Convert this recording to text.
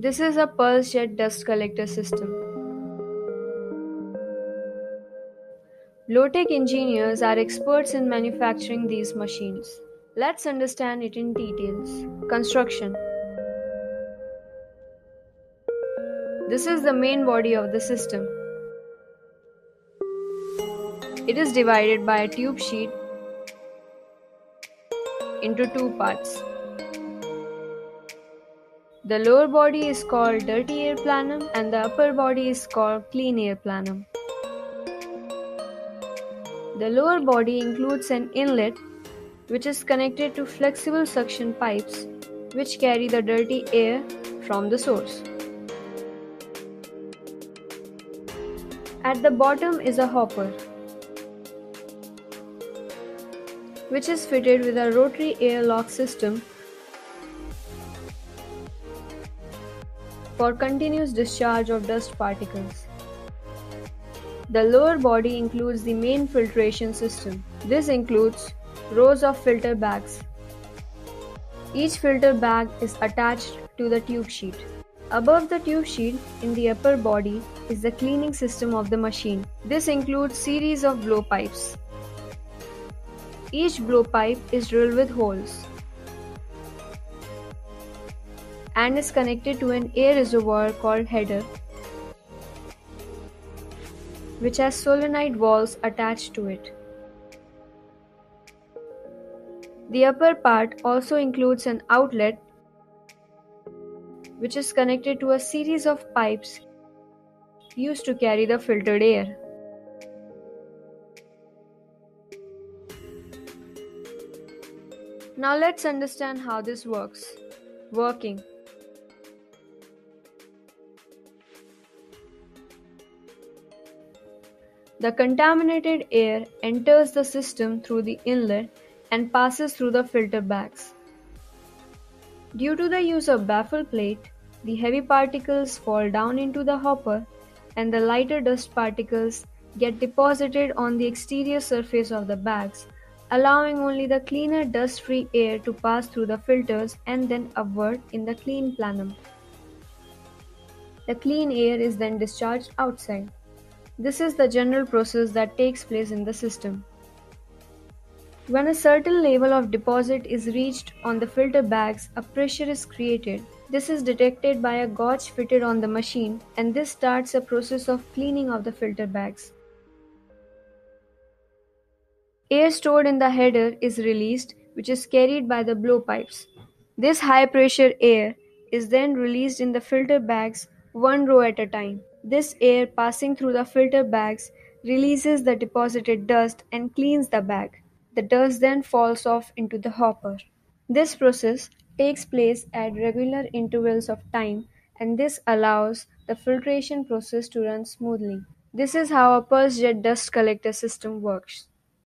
This is a pulse jet dust collector system. Low-tech engineers are experts in manufacturing these machines. Let's understand it in details. Construction. This is the main body of the system. It is divided by a tube sheet into two parts. The lower body is called dirty air plenum and the upper body is called clean air plenum. The lower body includes an inlet which is connected to flexible suction pipes which carry the dirty air from the source. At the bottom is a hopper which is fitted with a rotary airlock system for continuous discharge of dust particles. The lower body includes the main filtration system. This includes rows of filter bags. Each filter bag is attached to the tube sheet. Above the tube sheet in the upper body is the cleaning system of the machine. This includes series of blowpipes. Each blowpipe is drilled with holes and is connected to an air reservoir called header, which has solenoid valves attached to it. The upper part also includes an outlet, which is connected to a series of pipes used to carry the filtered air. Now let's understand how this works. Working. The contaminated air enters the system through the inlet and passes through the filter bags. Due to the use of baffle plate, the heavy particles fall down into the hopper and the lighter dust particles get deposited on the exterior surface of the bags, allowing only the cleaner dust-free air to pass through the filters and then upward in the clean plenum. The clean air is then discharged outside. This is the general process that takes place in the system. When a certain level of deposit is reached on the filter bags, a pressure is created. This is detected by a gauge fitted on the machine, and this starts a process of cleaning of the filter bags. Air stored in the header is released, which is carried by the blowpipes. This high pressure air is then released in the filter bags one row at a time. This air passing through the filter bags releases the deposited dust and cleans the bag. The dust then falls off into the hopper. This process takes place at regular intervals of time, and this allows the filtration process to run smoothly. This is how a pulse jet dust collector system works.